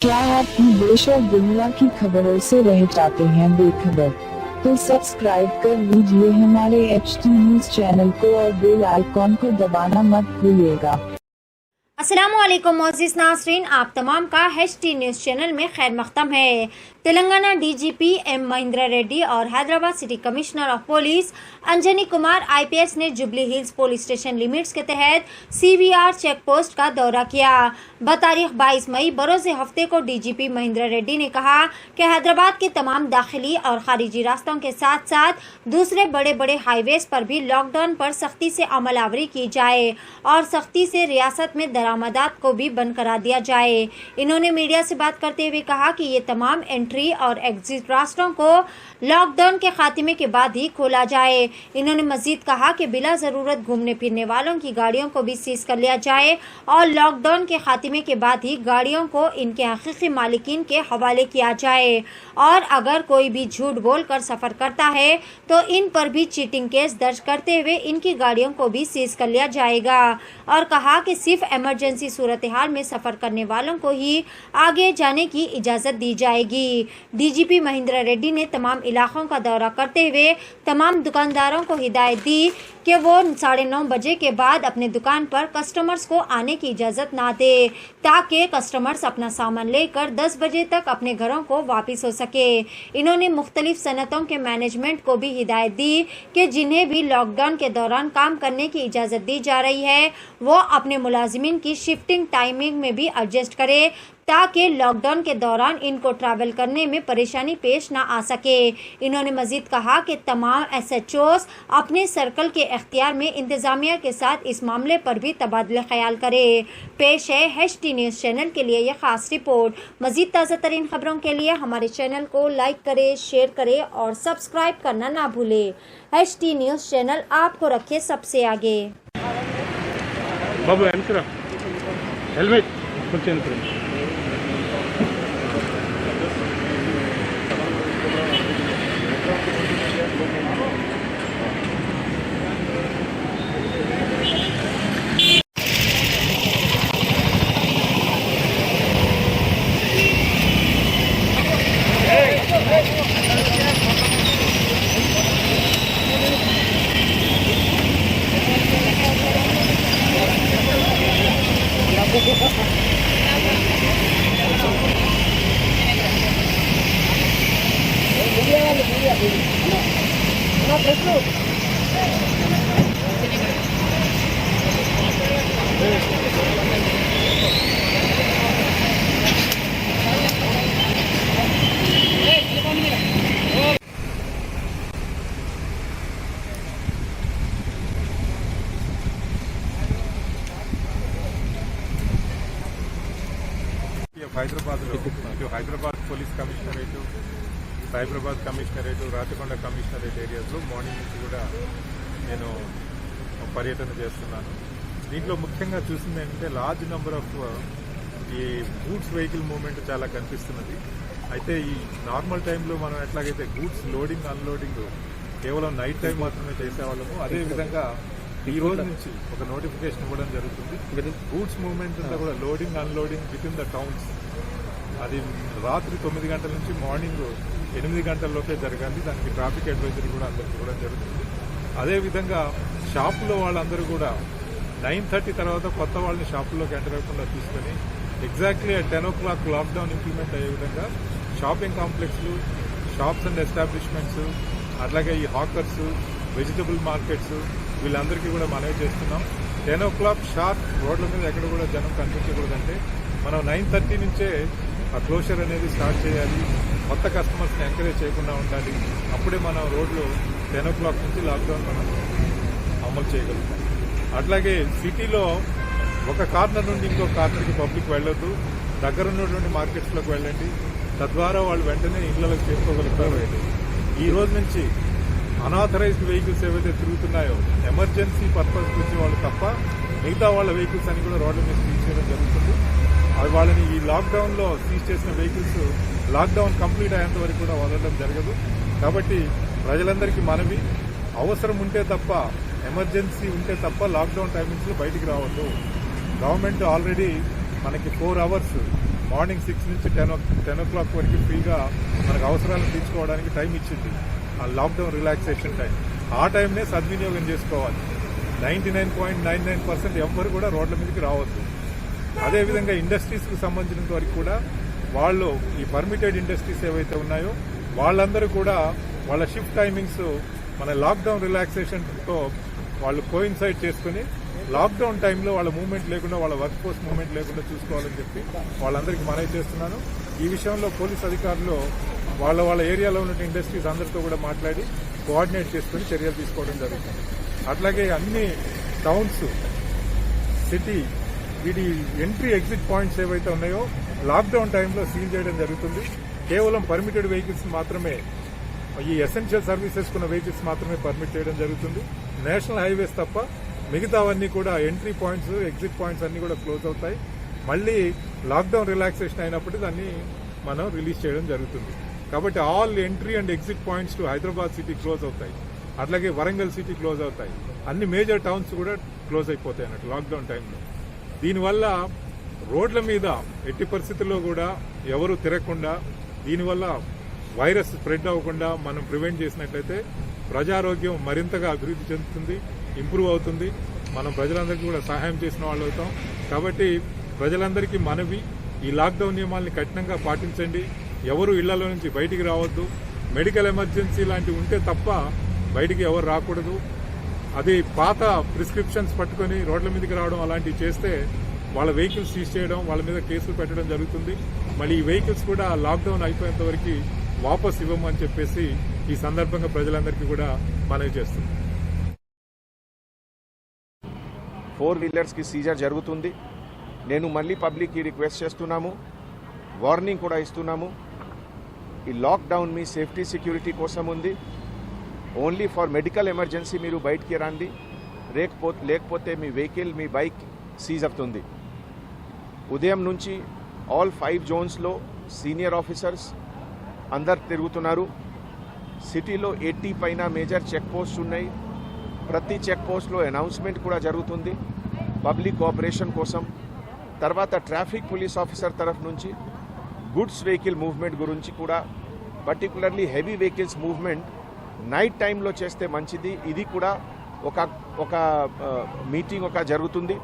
क्या आप देश और दुनिया की खबरों से रह जाते हैं बेखबर? तो सब्सक्राइब कर लीजिए हमारे HT न्यूज चैनल को और बेल आइकॉन को दबाना मत भूलिएगा। अस्सलामुअलैकुम मोअज़्ज़िज़ नाज़रीन, आप तमाम का HT न्यूज़ चैनल में खैर मक़दम है। तेलंगाना DGP M महेंद्र रेड्डी और Hyderabad city commissioner of police Anjani Kumar IPS ने jubilee hills police station limits के तहत CVR चेक पोस्ट का दौरा किया। बतारीख 22 मई बरोज़े हफ्ते को DGP महेंद्र रेड्डी ने कहा कि हैदराबाद के तमाम दाखिली और खारिजी रास्तों के साथ साथ दूसरे बड़े बड़े हाईवेज पर भी लॉकडाउन पर सख्ती से अमलावरी की जाए और सख्ती से रियासत में दरामदात को भी बंद करा दिया जाए। इन्होंने मीडिया से बात करते हुए कहा कि ये तमाम एंट्री और एग्जिट रास्तों को लॉकडाउन के खात्मे के बाद ही खोला जाए। इन्होंने मजीद कहा कि बिला जरूरत घूमने फिरने वालों की गाड़ियों को भी सीज कर लिया जाए और लॉकडाउन के खात्मे के बाद ही गाड़ियों को इनके हकीकी मालिकीन के हवाले किया जाए और अगर कोई भी झूठ बोलकर सफर करता है तो इन पर भी चीटिंग केस दर्ज करते हुए इनकी गाड़ियों को भी सीज कर लिया जाएगा और कहा कि सिर्फ इमरजेंसी सूरत हाल में सफर करने वालों को ही आगे जाने की इजाजत दी जाएगी। DGP महेंद्र रेड्डी ने तमाम इलाकों का दौरा करते हुए तमाम दुकानदारों को हिदायत दी कि वो 9:30 बजे के बाद अपने दुकान पर कस्टमर्स को आने की इजाज़त ना दे ताकि कस्टमर्स अपना सामान लेकर 10 बजे तक अपने घरों को वापस हो सके। इन्होंने मुख्तलिफ सनतों के मैनेजमेंट को भी हिदायत दी कि जिन्हें भी लॉकडाउन के दौरान काम करने की इजाज़त दी जा रही है वो अपने मुलाजिमीन की शिफ्टिंग टाइमिंग में भी एडजस्ट करे ताकि लॉकडाउन के दौरान इनको ट्रैवल करने में परेशानी पेश ना आ सके। इन्होंने मजीद कहा कि तमाम SHOs अपने सर्कल के इख्तियार में इंतजामिया के साथ इस मामले पर भी तबादले ख्याल करे। पेश है HT न्यूज़ चैनल के लिए यह खास रिपोर्ट। मजीद ताज़ा तरीन खबरों के लिए हमारे चैनल को लाइक करे, शेयर करे और सब्सक्राइब करना ना भूले। HT न्यूज़ चैनल आपको रखे सबसे आगे। बाबू helmet Hyderabad police commissionerate, Cyberabad commissionerate, Rachakonda commissionerate ఏరియాస్లో మార్నింగ్ నుంచి కూడా నేను పర్యటన చేస్తున్నాను. దీంట్లో ముఖ్యంగా చూసింది ఏంటంటే లార్జ్ నెంబర్ ఆఫ్ ఈ గూడ్స్ వెహికల్ మూవ్మెంట్ చాలా కనిపిస్తున్నది. అయితే ఈ నార్మల్ టైంలో మనం ఎట్లాగైతే గూడ్స్ లోడింగ్ అన్లోడింగ్ కేవలం నైట్ టైం మాత్రమే చేసేవాళ్ళము, అదేవిధంగా ఈ రోజు నుంచి ఒక నోటిఫికేషన్ ఇవ్వడం జరుగుతుంది. గూడ్స్ మూవ్మెంట్ అంతా కూడా loading unloading with in the towns అది రాత్రి 9 గంటల నుంచి మార్నింగ్ 8 గంటల్లోపే జరగాలి. దానికి ట్రాఫిక్ అడ్వైజరీ కూడా అందరికి ఇవ్వడం జరుగుతుంది. అదేవిధంగా షాపులో వాళ్ళందరూ కూడా 9:30 తర్వాత కొత్త వాళ్ళని షాపుల్లోకి ఎంటర్ అవ్వకుండా తీసుకొని ఎగ్జాక్ట్లీ 10 o'clock లాక్డౌన్ ఇంప్లిమెంట్ అయ్యే విధంగా షాపింగ్ కాంప్లెక్స్లు, షాప్స్ అండ్ ఎస్టాబ్లిష్మెంట్స్, అట్లాగే ఈ హాకర్స్, వెజిటబుల్ మార్కెట్స్ వీళ్ళందరికీ కూడా మనవి చేస్తున్నాం. 10 o'clock షార్ప్ రోడ్ల మీద ఎక్కడ కూడా జనం కనిపించకూడదంటే మనం 9:30 నుంచే ఆ క్లోజర్ అనేది స్టార్ట్ చేయాలి. కొత్త కస్టమర్స్ని ఎంకరేజ్ చేయకుండా ఉండాలి. అప్పుడే మనం రోడ్లు 10 o'clock నుంచి లాక్డౌన్ మనం అమలు చేయగలుగుతాం. అట్లాగే సిటీలో ఒక కార్నర్ నుండి ఇంకో కార్నర్కి పబ్లిక్ వెళ్ళొద్దు. దగ్గర ఉన్నటువంటి మార్కెట్స్లోకి వెళ్ళండి. తద్వారా వాళ్ళు వెంటనే ఇళ్లలోకి చేసుకోగలుగుతారు. ఈ రోజు నుంచి అనాథరైజ్డ్ వెహికల్స్ ఏవైతే తిరుగుతున్నాయో ఎమర్జెన్సీ పర్పస్ వచ్చే వాళ్ళు తప్ప మిగతా వాళ్ళ వెహికల్స్ అని కూడా రోడ్ల మీద సీజ్ చేయడం జరుగుతుంది. అది వాళ్ళని ఈ లాక్డౌన్లో సీజ్ చేసిన వెహికల్స్ లాక్డౌన్ కంప్లీట్ అయ్యేంత వరకు కూడా వదలడం జరగదు. కాబట్టి ప్రజలందరికీ మనవి, అవసరం ఉంటే తప్ప, ఎమర్జెన్సీ ఉంటే తప్ప లాక్డౌన్ టైమింగ్స్లో బయటికి రావద్దు. గవర్నమెంట్ ఆల్రెడీ మనకి 4 hours మార్నింగ్ 6 నుంచి 10 o'clock వరకు ఫ్రీగా మనకు అవసరాలను తీర్చుకోవడానికి టైం ఇచ్చింది. ఆ లాక్డౌన్ రిలాక్సేషన్ టైం, ఆ టైంనే సద్వినియోగం చేసుకోవాలి. 99.99% ఎవ్వరు కూడా రోడ్ల మీదకి రావద్దు. అదేవిధంగా ఇండస్ట్రీస్కి సంబంధించినంత వరకు కూడా వాళ్ళు ఈ పర్మిటెడ్ ఇండస్ట్రీస్ ఏవైతే ఉన్నాయో వాళ్ళందరూ కూడా వాళ్ళ షిఫ్ట్ టైమింగ్స్ మన లాక్డౌన్ రిలాక్సేషన్తో వాళ్ళు కోయిన్సైడ్ చేసుకుని లాక్డౌన్ టైంలో వాళ్ళ మూవ్మెంట్ లేకుండా, వాళ్ళ వర్క్ ఫోర్స్ మూవ్మెంట్ లేకుండా చూసుకోవాలని చెప్పి వాళ్ళందరికీ మనవి చేస్తున్నాను. ఈ విషయంలో పోలీస్ అధికారులు వాళ్ళ ఏరియాలో ఉన్న ఇండస్ట్రీస్ అందరితో కూడా మాట్లాడి కోఆర్డినేట్ చేసుకుని చర్యలు తీసుకోవడం జరుగుతుంది. అట్లాగే అన్ని టౌన్స్, సిటీ వీటి ఎంట్రీ ఎగ్జిట్ పాయింట్స్ ఏవైతే ఉన్నాయో లాక్డౌన్ టైంలో సీల్ చేయడం జరుగుతుంది. కేవలం పర్మిటెడ్ వెహికల్స్ మాత్రమే, ఈ ఎసెన్షియల్ సర్వీసెస్ ఉన్న వెహికల్స్ మాత్రమే పర్మిట్ చేయడం జరుగుతుంది. నేషనల్ హైవేస్ తప్ప మిగతావన్నీ కూడా ఎంట్రీ పాయింట్స్, ఎగ్జిట్ పాయింట్స్ అన్ని కూడా క్లోజ్ అవుతాయి. మళ్ళీ లాక్డౌన్ రిలాక్సేషన్ అయినప్పుడు దాన్ని మనం రిలీజ్ చేయడం జరుగుతుంది. కాబట్టి all entry and exit points to Hyderabad city close అవుతాయి. అట్లాగే వరంగల్ సిటీ క్లోజ్ అవుతాయి. అన్ని మేజర్ టౌన్స్ కూడా క్లోజ్ అయిపోతాయి అన్నట్టు లాక్డౌన్ టైంలో. దీనివల్ల రోడ్ల మీద ఎట్టి పరిస్థితుల్లో కూడా ఎవరు తిరగకుండా, దీనివల్ల వైరస్ స్ప్రెడ్ అవ్వకుండా మనం ప్రివెంట్ చేసినట్లయితే ప్రజారోగ్యం మరింతగా అభివృద్ధి చెందుతుంది, ఇంప్రూవ్ అవుతుంది. మనం ప్రజలందరికీ కూడా సహాయం చేసిన వాళ్ళు అవుతాం. కాబట్టి ప్రజలందరికీ మనవి, ఈ లాక్డౌన్ నియమాల్ని కఠినంగా పాటించండి. ఎవరు ఇళ్లలో నుంచి బయటికి రావద్దు. మెడికల్ ఎమర్జెన్సీ లాంటివి ఉంటే తప్ప బయటికి ఎవరు రాకూడదు. అది పాత ప్రిస్క్రిప్షన్స్ పట్టుకొని రోడ్ల మీదకి రావడం అలాంటివి చేస్తే వాళ్ళ వెహికల్స్ సీజ్ చేయడం, వాళ్ళ మీద కేసులు పెట్టడం జరుగుతుంది. మళ్ళీ ఈ వెహికల్స్ కూడా లాక్డౌన్ అయిపోయేంత వరకు వాపస్ ఇవ్వమని చెప్పేసి ఈ సందర్భంగా ప్రజలందరికీ కూడా మనవి చేస్తుంది. 4 వీలర్స్కి సీజర్ జరుగుతుంది. నేను మళ్ళీ పబ్లిక్కి రిక్వెస్ట్ చేస్తున్నాము, వార్నింగ్ కూడా ఇస్తున్నాము. ఈ లాక్డౌన్ మీ సేఫ్టీ సెక్యూరిటీ కోసం ఉంది. ఓన్లీ ఫర్ మెడికల్ ఎమర్జెన్సీ మీరు బయటికి రండి, లేకపోతే మీ వెహికల్, మీ బైక్ సీజ్ అవుతుంది. ఉదయం నుంచి ఆల్ 5 జోన్స్లో సీనియర్ ఆఫీసర్స్ అందరు తిరుగుతున్నారు. సిటీలో 80 పైన మేజర్ చెక్ పోస్ట్ ఉన్నాయి. ప్రతి చెక్ పోస్ట్లో అనౌన్స్మెంట్ కూడా జరుగుతుంది పబ్లిక్ కోఆపరేషన్ కోసం. తర్వాత ట్రాఫిక్ పోలీస్ ఆఫీసర్ తరఫు నుంచి గుడ్స్ వెహికల్ మూవ్మెంట్ గురించి కూడా, particularly heavy vehicles movement night టైంలో చేస్తే మంచిది. ఇది కూడా ఒక మీటింగ్ జరుగుతుంది.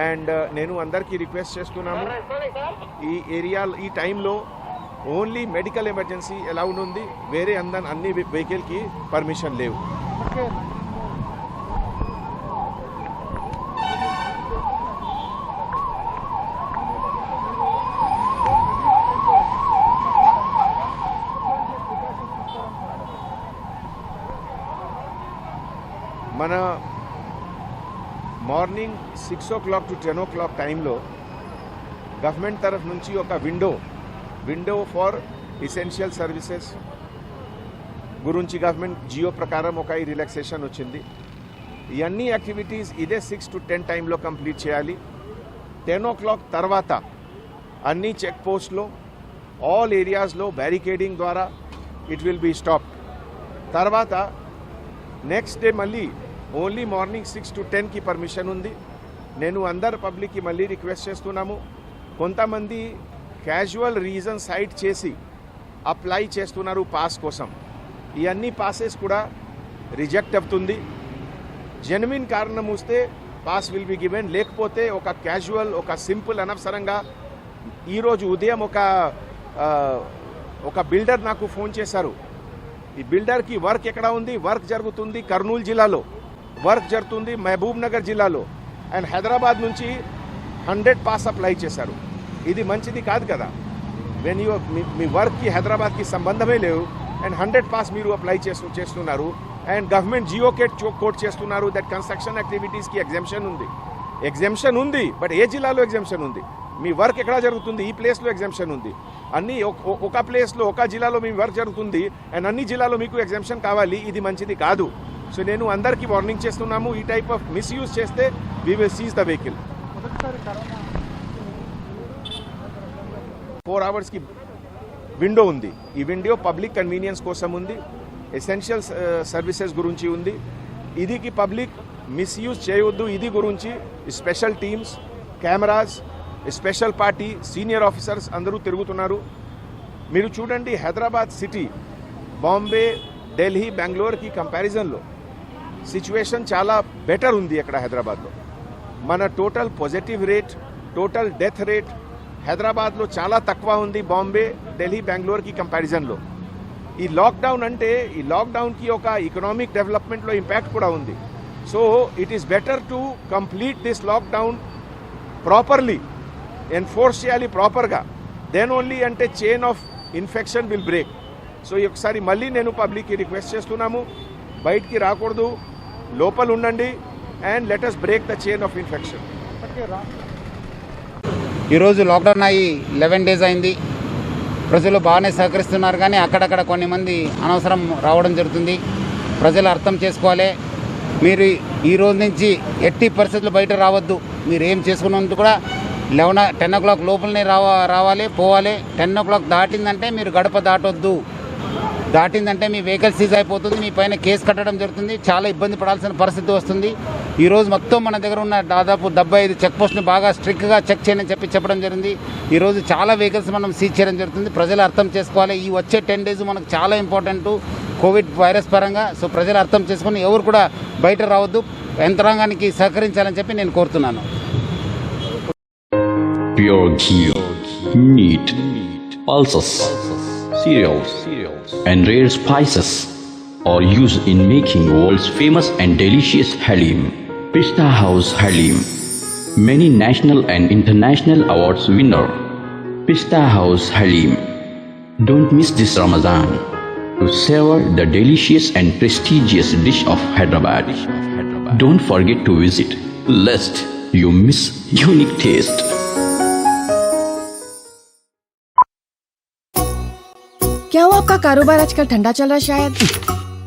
అండ్ నేను అందరికీ రిక్వెస్ట్ చేస్తున్నాము, ఈ ఏరియా ఈ టైంలో ఓన్లీ మెడికల్ ఎమర్జెన్సీ అలౌడ్ ఉంది, వేరే అన్ని వెహికల్కి పర్మిషన్ లేవు. మన మార్నింగ్ 6 o'clock to 10 o'clock టైంలో గవర్నమెంట్ తరఫు నుంచి ఒక విండో ఫర్ ఎసెన్షియల్ సర్వీసెస్ గురించి గవర్నమెంట్ జియో ప్రకారం ఒక రిలాక్సేషన్ వచ్చింది. ఇవన్నీ యాక్టివిటీస్ ఇదే 6 to 10 టైంలో కంప్లీట్ చేయాలి. 10 o'clock తర్వాత అన్ని చెక్ పోస్ట్లో, ఆల్ ఏరియాస్లో బ్యారికేడింగ్ ద్వారా ఇట్ విల్ బీ స్టాప్. తర్వాత నెక్స్ట్ డే మళ్ళీ ఓన్లీ మార్నింగ్ 6 to 10కి పర్మిషన్ ఉంది. నేను అందరు పబ్లిక్కి మళ్ళీ రిక్వెస్ట్ చేస్తున్నాము, కొంతమంది క్యాజువల్ రీజన్ సైట్ చేసి అప్లై చేస్తున్నారు పాస్ కోసం. ఈ అన్ని పాసెస్ కూడా రిజెక్ట్ అవుతుంది. జెన్యున్ కారణం వస్తే పాస్ విల్ బి గివెన్, లేకపోతే ఒక క్యాజువల్, ఒక సింపుల్, అనవసరంగా ఈరోజు ఉదయం ఒక బిల్డర్ నాకు ఫోన్ చేశారు. ఈ బిల్డర్కి వర్క్ ఎక్కడ ఉంది? వర్క్ జరుగుతుంది కర్నూలు జిల్లాలో, వర్క్ జరుగుతుంది మహబూబ్ నగర్ జిల్లాలో, అండ్ హైదరాబాద్ నుంచి 100 పాస్ అప్లై చేశారు. ఇది మంచిది కాదు కదా. మీ వర్క్కి హైదరాబాద్కి సంబంధమే లేవు అండ్ 100 పాస్ మీరు అప్లై చేస్తున్నారు. అండ్ గవర్నమెంట్ జియో కోట్ చేస్తున్నారు దట్ కన్స్ట్రక్షన్ యాక్టివిటీస్కి ఎగ్జెంప్షన్ ఉంది. బట్ ఏ జిల్లాలో ఎగ్జెంప్షన్ ఉంది? మీ వర్క్ ఎక్కడ జరుగుతుంది? ఈ ప్లేస్లో ఎగ్జెంప్షన్ ఉంది. అన్ని ఒక ప్లేస్లో, ఒక జిల్లాలో మీ వర్క్ జరుగుతుంది అండ్ అన్ని జిల్లాలో మీకు ఎగ్జెంప్షన్ కావాలి. ఇది మంచిది కాదు. సో నేను అందరికీ వార్నింగ్ చేస్తున్నాము, ఈ టైప్ ఆఫ్ మిస్యూజ్ చేస్తే we will seize the vehicle. 4 అవర్స్కి విండో ఉంది. ఈ విండో పబ్లిక్ కన్వీనియన్స్ కోసం ఉంది, ఎసెన్షియల్ సర్వీసెస్ గురించి ఉంది. ఇదికి పబ్లిక్ మిస్యూజ్ చేయవద్దు. ఇది గురించి special teams, cameras special party senior officers అందరూ తిరుగుతున్నారు. మీరు చూడండి, హైదరాబాద్ సిటీ బాంబే, ఢిల్లీ, బెంగళూరుకి కంపారిజన్లో సిచ్యువేషన్ చాలా బెటర్ ఉంది ఇక్కడ హైదరాబాద్లో. మన total positive rate, total death rate హైదరాబాద్లో చాలా తక్కువ ఉంది బాంబే, ఢిల్లీ, బెంగళూరుకి కంపారిజన్లో. ఈ లాక్డౌన్ అంటే ఈ లాక్డౌన్కి ఒక ఎకనామిక్ డెవలప్మెంట్లో ఇంపాక్ట్ కూడా ఉంది. So it is better to complete this lockdown properly, enforce చేయాలి ప్రాపర్గా. దెన్ ఓన్లీ అంటే chain of infection will break. So ఒకసారి మళ్ళీ నేను పబ్లిక్కి రిక్వెస్ట్ చేస్తున్నాము, బయటికి రాకూడదు, లోపల ఉండండి and let us break the chain of infection. ఈరోజు లాక్డౌన్ అయ్యి 11 days అయింది. ప్రజలు బాగానే సహకరిస్తున్నారు, కానీ అక్కడక్కడ కొన్ని మంది అనవసరం రావడం జరుగుతుంది. ప్రజలు అర్థం చేసుకోవాలి. మీరు ఈ రోజు నుంచి ఎట్టి పరిస్థితులు బయట రావద్దు. మీరు ఏం చేసుకున్నందుకు కూడా 10 o'clock లోపలనే రావాలి, పోవాలి. 10 o'clock దాటిందంటే మీరు గడప దాటొద్దు. దాటిందంటే మీ వెహికల్ సీజ్ అయిపోతుంది, మీ పైన కేసు కట్టడం జరుగుతుంది, చాలా ఇబ్బంది పడాల్సిన పరిస్థితి వస్తుంది. ఈరోజు మొత్తం మన దగ్గర ఉన్న దాదాపు 75 చెక్ పోస్ట్ని బాగా స్ట్రిక్ట్గా చెక్ చేయని చెప్పడం జరిగింది. ఈరోజు చాలా వెహికల్స్ మనం సీజ్ చేయడం జరుగుతుంది. ప్రజలు అర్థం చేసుకోవాలి. ఈ వచ్చే 10 days మనకు చాలా ఇంపార్టెంట్ కోవిడ్ వైరస్ పరంగా. సో ప్రజలు అర్థం చేసుకుని ఎవరు కూడా బయట రావద్దు, యంత్రాంగానికి సహకరించాలని చెప్పి నేను కోరుతున్నాను. Pure ghee, meat, pulses, cereals, and rare spices are used in making world's famous and delicious halim. Pista House Halim, many national and international awards winner. Pista House Halim. Don't miss this Ramadan to savor the delicious and prestigious dish of Hyderabad. Don't forget to visit, lest you miss unique taste. क्या हुआ आपका कारोबार आजकल ठंडा चल रहा है शायद?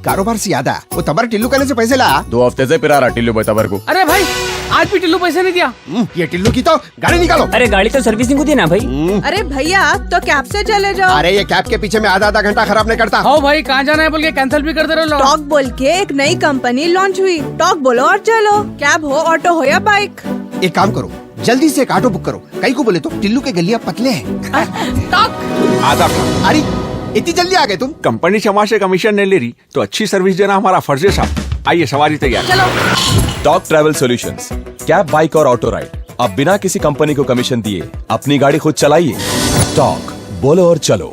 कारोबार से याद है, वो तबर टिल्लू कहने से पैसे ला 2 हफ्ते से पिरा रहा टिल्लू भाई तबर को। अरे भाई आज भी टिल्लू पैसे नहीं दिया। ये टिल्लू की तो गाड़ी निकालो। अरे गाड़ी तो सर्विसिंग को दी ना भाई। अरे भैया तो कैब से चले जाओ। अरे ये कैब के पीछे में आधा घंटा खराब नहीं करता। हो भाई कहाँ जाना है बोल के कैंसिल भी कर दे रहे हो। टॉक बोल के एक नई कंपनी लॉन्च हुई। टॉक बोलो और चलो, कैब हो, ऑटो हो या बाइक। एक काम करो, जल्दी से एक ऑटो बुक करो। कई को बोले तो टिल्लू के गलियां पतले हैं। आधा अरे इतनी जल्दी आ गए तुम? कंपनी क्षमा से कमीशन नहीं ले रही तो अच्छी सर्विस देना हमारा फर्ज है साहब। आइए सवारी तैयार। चलो। Talk travel solutions, cab, bike और ऑटो राइड, अब बिना किसी कंपनी को कमीशन दिए अपनी गाड़ी खुद चलाइए। टॉक, बोलो और चलो।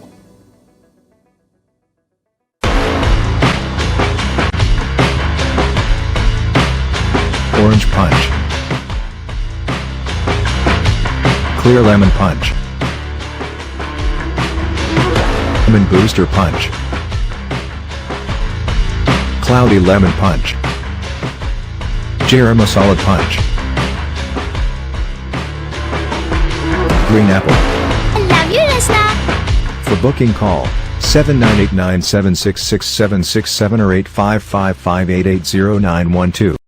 Orange Punch, Clear Lemon Punch, Lemon Booster Punch, Cloudy Lemon Punch, Garam Masala Punch, Green Apple. I love you, Rasna. For booking call 7989766767 or 8555880912.